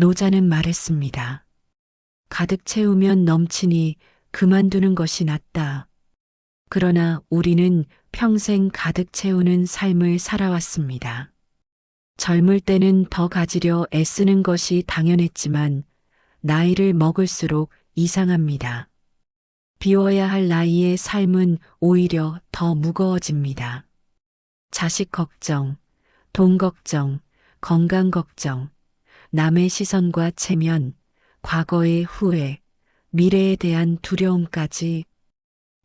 노자는 말했습니다. 가득 채우면 넘치니 그만두는 것이 낫다. 그러나 우리는 평생 가득 채우는 삶을 살아왔습니다. 젊을 때는 더 가지려 애쓰는 것이 당연했지만 나이를 먹을수록 이상합니다. 비워야 할 나이의 삶은 오히려 더 무거워집니다. 자식 걱정, 돈 걱정, 건강 걱정, 남의 시선과 체면, 과거의 후회, 미래에 대한 두려움까지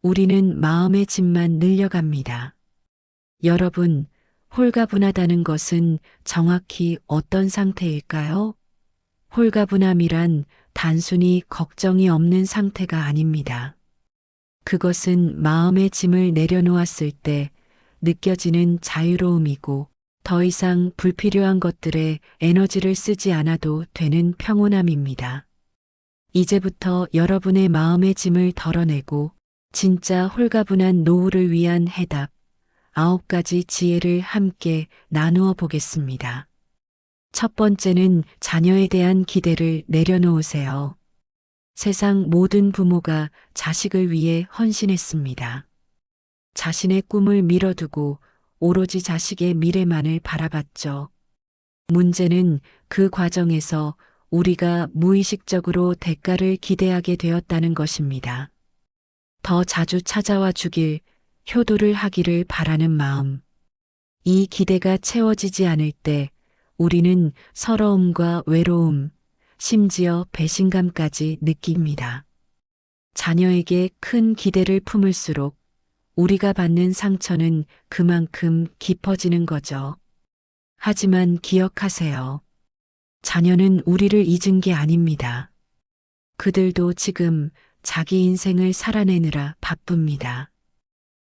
우리는 마음의 짐만 늘려갑니다. 여러분, 홀가분하다는 것은 정확히 어떤 상태일까요? 홀가분함이란 단순히 걱정이 없는 상태가 아닙니다. 그것은 마음의 짐을 내려놓았을 때 느껴지는 자유로움이고 더 이상 불필요한 것들에 에너지를 쓰지 않아도 되는 평온함입니다. 이제부터 여러분의 마음의 짐을 덜어내고 진짜 홀가분한 노후를 위한 해답 9가지 지혜를 함께 나누어 보겠습니다. 첫 번째는 자녀에 대한 기대를 내려놓으세요. 세상 모든 부모가 자식을 위해 헌신했습니다. 자신의 꿈을 미뤄두고 오로지 자식의 미래만을 바라봤죠. 문제는 그 과정에서 우리가 무의식적으로 대가를 기대하게 되었다는 것입니다. 더 자주 찾아와 주길, 효도를 하기를 바라는 마음. 이 기대가 채워지지 않을 때 우리는 서러움과 외로움, 심지어 배신감까지 느낍니다. 자녀에게 큰 기대를 품을수록 우리가 받는 상처는 그만큼 깊어지는 거죠. 하지만 기억하세요. 자녀는 우리를 잊은 게 아닙니다. 그들도 지금 자기 인생을 살아내느라 바쁩니다.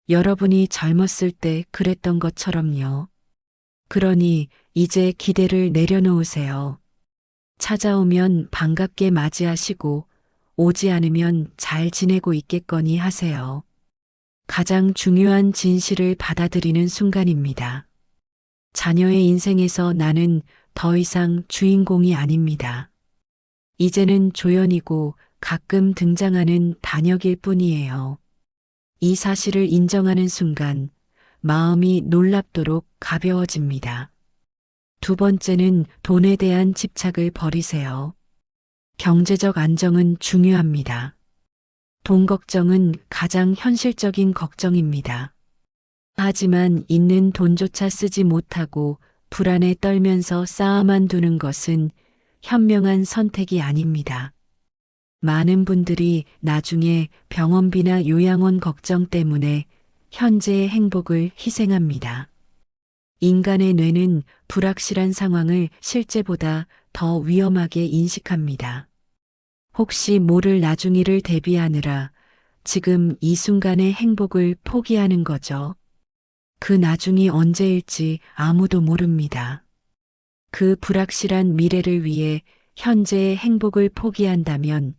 여러분이 젊었을 때 그랬던 것처럼요. 그러니 이제 기대를 내려놓으세요. 찾아오면 반갑게 맞이하시고 오지 않으면 잘 지내고 있겠거니 하세요. 가장 중요한 진실을 받아들이는 순간입니다. 자녀의 인생에서 나는 더 이상 주인공이 아닙니다. 이제는 조연이고 가끔 등장하는 단역일 뿐이에요. 이 사실을 인정하는 순간 마음이 놀랍도록 가벼워집니다. 두 번째는 돈에 대한 집착을 버리세요. 경제적 안정은 중요합니다. 돈 걱정은 가장 현실적인 걱정입니다. 하지만 있는 돈조차 쓰지 못하고 불안에 떨면서 쌓아만 두는 것은 현명한 선택이 아닙니다. 많은 분들이 나중에 병원비나 요양원 걱정 때문에 현재의 행복을 희생합니다. 인간의 뇌는 불확실한 상황을 실제보다 더 위험하게 인식합니다. 혹시 모를 나중이를 대비하느라 지금 이 순간의 행복을 포기하는 거죠. 그 나중이 언제일지 아무도 모릅니다. 그 불확실한 미래를 위해 현재의 행복을 포기한다면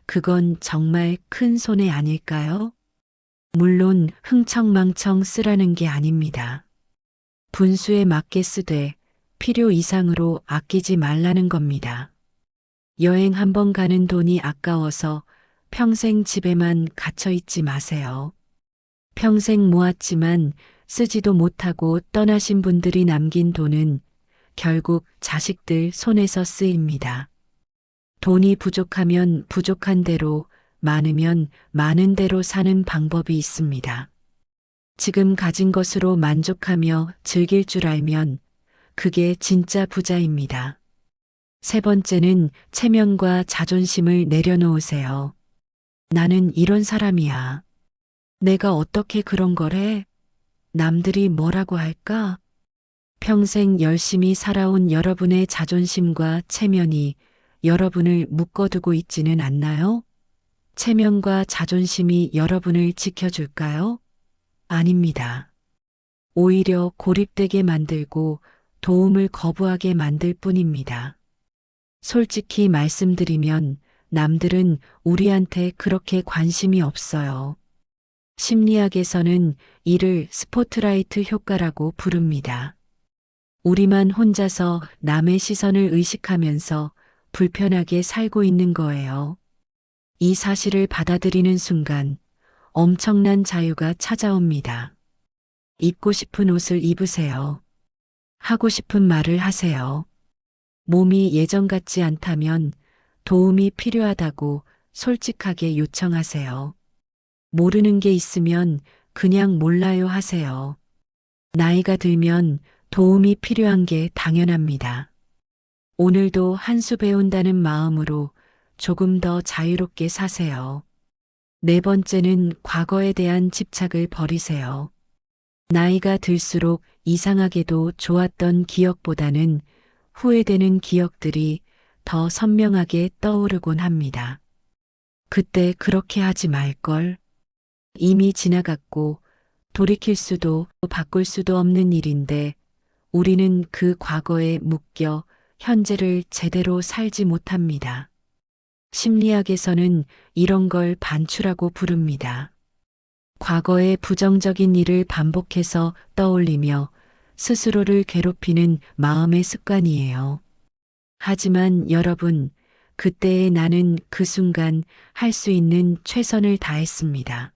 그건 정말 큰 손해 아닐까요? 물론 흥청망청 쓰라는 게 아닙니다. 분수에 맞게 쓰되 필요 이상으로 아끼지 말라는 겁니다. 여행 한 번 가는 돈이 아까워서 평생 집에만 갇혀 있지 마세요. 평생 모았지만 쓰지도 못하고 떠나신 분들이 남긴 돈은 결국 자식들 손에서 쓰입니다. 돈이 부족하면 부족한 대로, 많으면 많은 대로 사는 방법이 있습니다. 지금 가진 것으로 만족하며 즐길 줄 알면 그게 진짜 부자입니다. 세 번째는 체면과 자존심을 내려놓으세요. 나는 이런 사람이야. 내가 어떻게 그런 걸 해? 남들이 뭐라고 할까? 평생 열심히 살아온 여러분의 자존심과 체면이 여러분을 묶어두고 있지는 않나요? 체면과 자존심이 여러분을 지켜줄까요? 아닙니다. 오히려 고립되게 만들고 도움을 거부하게 만들 뿐입니다. 솔직히 말씀드리면 남들은 우리한테 그렇게 관심이 없어요. 심리학에서는 이를 스포트라이트 효과라고 부릅니다. 우리만 혼자서 남의 시선을 의식하면서 불편하게 살고 있는 거예요. 이 사실을 받아들이는 순간 엄청난 자유가 찾아옵니다. 입고 싶은 옷을 입으세요. 하고 싶은 말을 하세요. 몸이 예전 같지 않다면 도움이 필요하다고 솔직하게 요청하세요. 모르는 게 있으면 그냥 몰라요 하세요. 나이가 들면 도움이 필요한 게 당연합니다. 오늘도 한 수 배운다는 마음으로 조금 더 자유롭게 사세요. 네 번째는 과거에 대한 집착을 버리세요. 나이가 들수록 이상하게도 좋았던 기억보다는 후회되는 기억들이 더 선명하게 떠오르곤 합니다. 그때 그렇게 하지 말걸. 이미 지나갔고 돌이킬 수도 바꿀 수도 없는 일인데 우리는 그 과거에 묶여 현재를 제대로 살지 못합니다. 심리학에서는 이런 걸 반추라고 부릅니다. 과거의 부정적인 일을 반복해서 떠올리며 스스로를 괴롭히는 마음의 습관이에요. 하지만 여러분, 그때의 나는 그 순간 할 수 있는 최선을 다했습니다.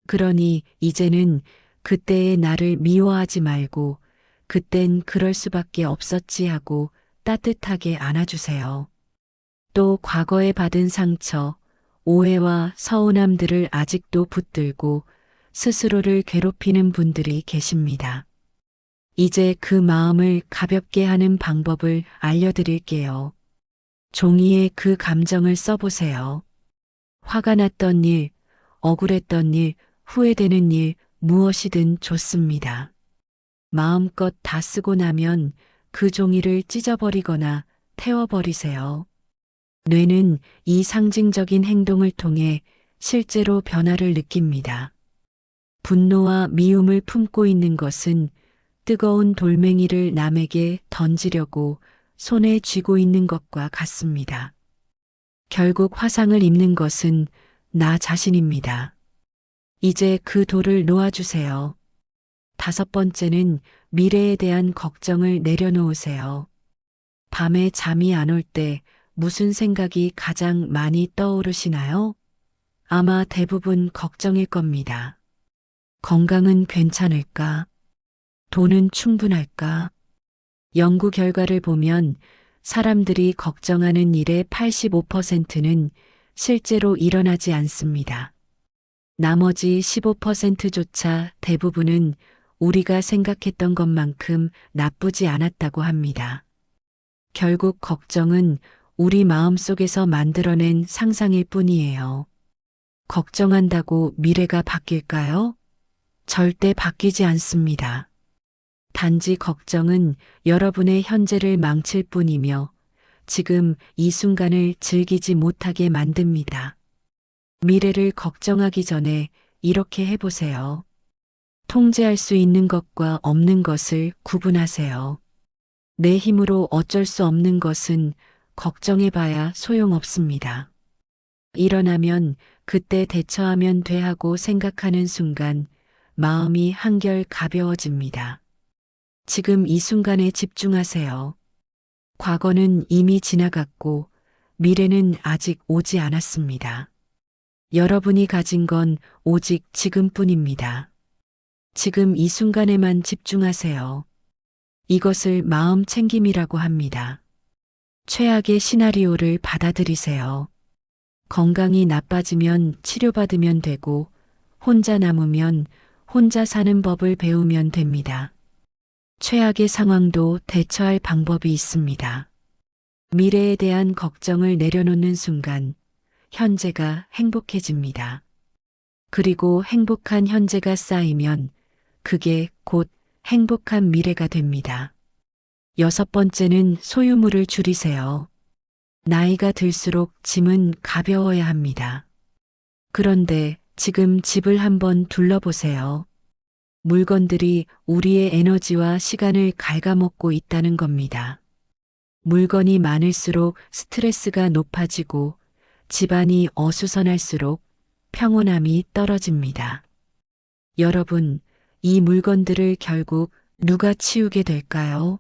그러니 이제는 그때의 나를 미워하지 말고 그땐 그럴 수밖에 없었지 하고 따뜻하게 안아주세요. 또 과거에 받은 상처, 오해와 서운함들을 아직도 붙들고 스스로를 괴롭히는 분들이 계십니다. 이제 그 마음을 가볍게 하는 방법을 알려드릴게요. 종이에 그 감정을 써보세요. 화가 났던 일, 억울했던 일, 후회되는 일, 무엇이든 좋습니다. 마음껏 다 쓰고 나면 그 종이를 찢어버리거나 태워버리세요. 뇌는 이 상징적인 행동을 통해 실제로 변화를 느낍니다. 분노와 미움을 품고 있는 것은 뜨거운 돌멩이를 남에게 던지려고 손에 쥐고 있는 것과 같습니다. 결국 화상을 입는 것은 나 자신입니다. 이제 그 돌을 놓아주세요. 다섯 번째는 미래에 대한 걱정을 내려놓으세요. 밤에 잠이 안 올 때 무슨 생각이 가장 많이 떠오르시나요? 아마 대부분 걱정일 겁니다. 건강은 괜찮을까? 돈은 충분할까? 연구 결과를 보면 사람들이 걱정하는 일의 85%는 실제로 일어나지 않습니다. 나머지 15%조차 대부분은 우리가 생각했던 것만큼 나쁘지 않았다고 합니다. 결국 걱정은 우리 마음속에서 만들어낸 상상일 뿐이에요. 걱정한다고 미래가 바뀔까요? 절대 바뀌지 않습니다. 단지 걱정은 여러분의 현재를 망칠 뿐이며 지금 이 순간을 즐기지 못하게 만듭니다. 미래를 걱정하기 전에 이렇게 해보세요. 통제할 수 있는 것과 없는 것을 구분하세요. 내 힘으로 어쩔 수 없는 것은 걱정해봐야 소용없습니다. 일어나면 그때 대처하면 돼 하고 생각하는 순간 마음이 한결 가벼워집니다. 지금 이 순간에 집중하세요. 과거는 이미 지나갔고 미래는 아직 오지 않았습니다. 여러분이 가진 건 오직 지금뿐입니다. 지금 이 순간에만 집중하세요. 이것을 마음 챙김이라고 합니다. 최악의 시나리오를 받아들이세요. 건강이 나빠지면 치료받으면 되고 혼자 남으면 혼자 사는 법을 배우면 됩니다. 최악의 상황도 대처할 방법이 있습니다. 미래에 대한 걱정을 내려놓는 순간 현재가 행복해집니다. 그리고 행복한 현재가 쌓이면 그게 곧 행복한 미래가 됩니다. 여섯 번째는 소유물을 줄이세요. 나이가 들수록 짐은 가벼워야 합니다. 그런데 지금 집을 한번 둘러보세요. 물건들이 우리의 에너지와 시간을 갉아먹고 있다는 겁니다. 물건이 많을수록 스트레스가 높아지고 집안이 어수선할수록 평온함이 떨어집니다. 여러분, 이 물건들을 결국 누가 치우게 될까요?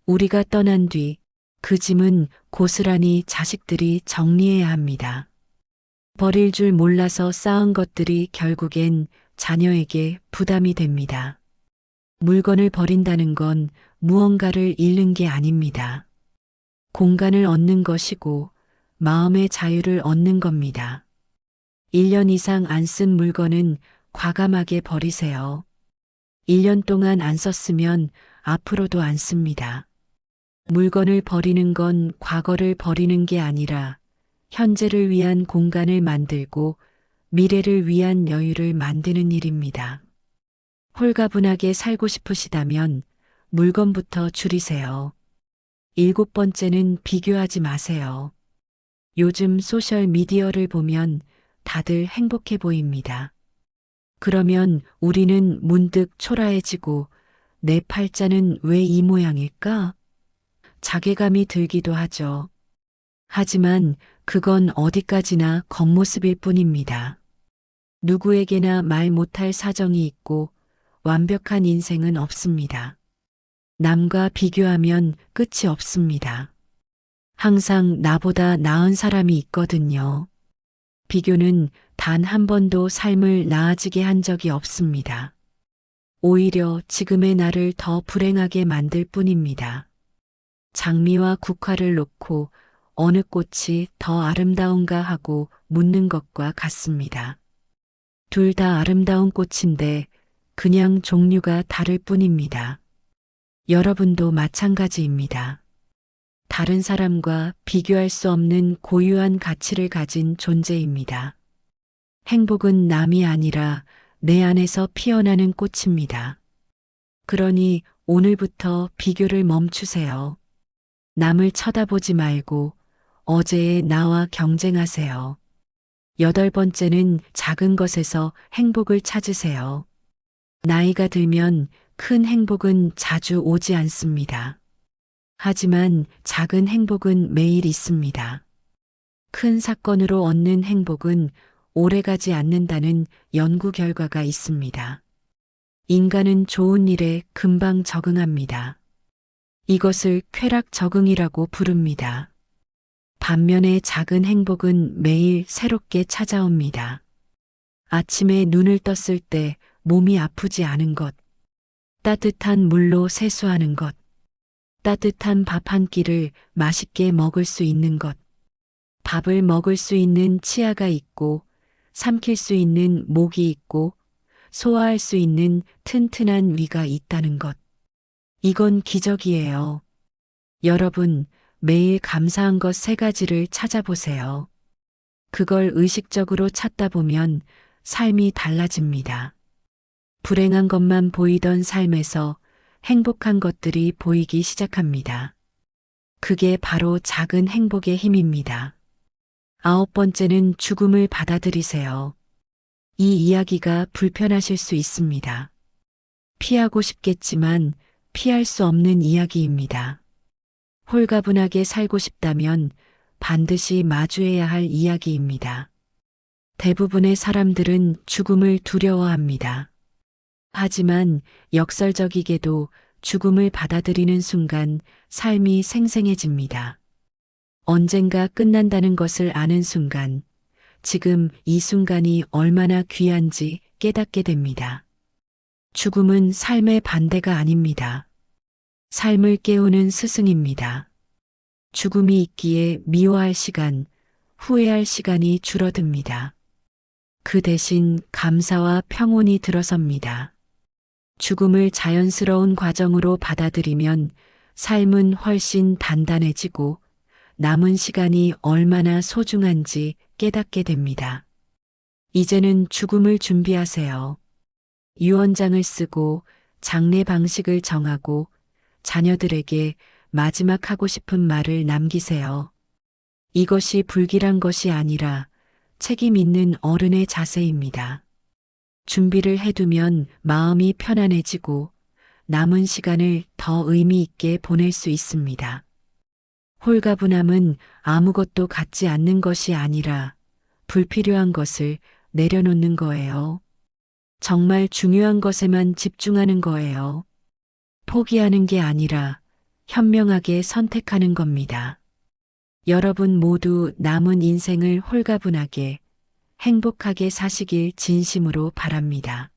우리가 떠난 뒤 그 짐은 고스란히 자식들이 정리해야 합니다. 버릴 줄 몰라서 쌓은 것들이 결국엔 자녀에게 부담이 됩니다. 물건을 버린다는 건 무언가를 잃는 게 아닙니다. 공간을 얻는 것이고 마음의 자유를 얻는 겁니다. 1년 이상 안 쓴 물건은 과감하게 버리세요. 1년 동안 안 썼으면 앞으로도 안 씁니다. 물건을 버리는 건 과거를 버리는 게 아니라 현재를 위한 공간을 만들고 미래를 위한 여유를 만드는 일입니다. 홀가분하게 살고 싶으시다면 물건부터 줄이세요. 7번째는 비교하지 마세요. 요즘 소셜 미디어를 보면 다들 행복해 보입니다. 그러면 우리는 문득 초라해지고 내 팔자는 왜 이 모양일까? 자괴감이 들기도 하죠. 하지만 그건 어디까지나 겉모습일 뿐입니다. 누구에게나 말 못할 사정이 있고 완벽한 인생은 없습니다. 남과 비교하면 끝이 없습니다. 항상 나보다 나은 사람이 있거든요. 비교는 단 한 번도 삶을 나아지게 한 적이 없습니다. 오히려 지금의 나를 더 불행하게 만들 뿐입니다. 장미와 국화를 놓고 어느 꽃이 더 아름다운가 하고 묻는 것과 같습니다. 둘 다 아름다운 꽃인데 그냥 종류가 다를 뿐입니다. 여러분도 마찬가지입니다. 다른 사람과 비교할 수 없는 고유한 가치를 가진 존재입니다. 행복은 남이 아니라 내 안에서 피어나는 꽃입니다. 그러니 오늘부터 비교를 멈추세요. 남을 쳐다보지 말고 어제의 나와 경쟁하세요. 8번째는 작은 것에서 행복을 찾으세요. 나이가 들면 큰 행복은 자주 오지 않습니다. 하지만 작은 행복은 매일 있습니다. 큰 사건으로 얻는 행복은 오래가지 않는다는 연구 결과가 있습니다. 인간은 좋은 일에 금방 적응합니다. 이것을 쾌락 적응이라고 부릅니다. 반면에 작은 행복은 매일 새롭게 찾아옵니다. 아침에 눈을 떴을 때 몸이 아프지 않은 것, 따뜻한 물로 세수하는 것, 따뜻한 밥 한 끼를 맛있게 먹을 수 있는 것, 밥을 먹을 수 있는 치아가 있고, 삼킬 수 있는 목이 있고, 소화할 수 있는 튼튼한 위가 있다는 것. 이건 기적이에요. 여러분, 매일 감사한 것 3가지를 찾아보세요. 그걸 의식적으로 찾다 보면 삶이 달라집니다. 불행한 것만 보이던 삶에서 행복한 것들이 보이기 시작합니다. 그게 바로 작은 행복의 힘입니다. 9번째는 죽음을 받아들이세요. 이 이야기가 불편하실 수 있습니다. 피하고 싶겠지만 피할 수 없는 이야기입니다. 홀가분하게 살고 싶다면 반드시 마주해야 할 이야기입니다. 대부분의 사람들은 죽음을 두려워합니다. 하지만 역설적이게도 죽음을 받아들이는 순간 삶이 생생해집니다. 언젠가 끝난다는 것을 아는 순간, 지금 이 순간이 얼마나 귀한지 깨닫게 됩니다. 죽음은 삶의 반대가 아닙니다. 삶을 깨우는 스승입니다. 죽음이 있기에 미워할 시간, 후회할 시간이 줄어듭니다. 그 대신 감사와 평온이 들어섭니다. 죽음을 자연스러운 과정으로 받아들이면 삶은 훨씬 단단해지고 남은 시간이 얼마나 소중한지 깨닫게 됩니다. 이제는 죽음을 준비하세요. 유언장을 쓰고 장례 방식을 정하고 자녀들에게 마지막 하고 싶은 말을 남기세요. 이것이 불길한 것이 아니라 책임 있는 어른의 자세입니다. 준비를 해두면 마음이 편안해지고 남은 시간을 더 의미 있게 보낼 수 있습니다. 홀가분함은 아무것도 갖지 않는 것이 아니라 불필요한 것을 내려놓는 거예요. 정말 중요한 것에만 집중하는 거예요. 포기하는 게 아니라 현명하게 선택하는 겁니다. 여러분 모두 남은 인생을 홀가분하게 행복하게 사시길 진심으로 바랍니다.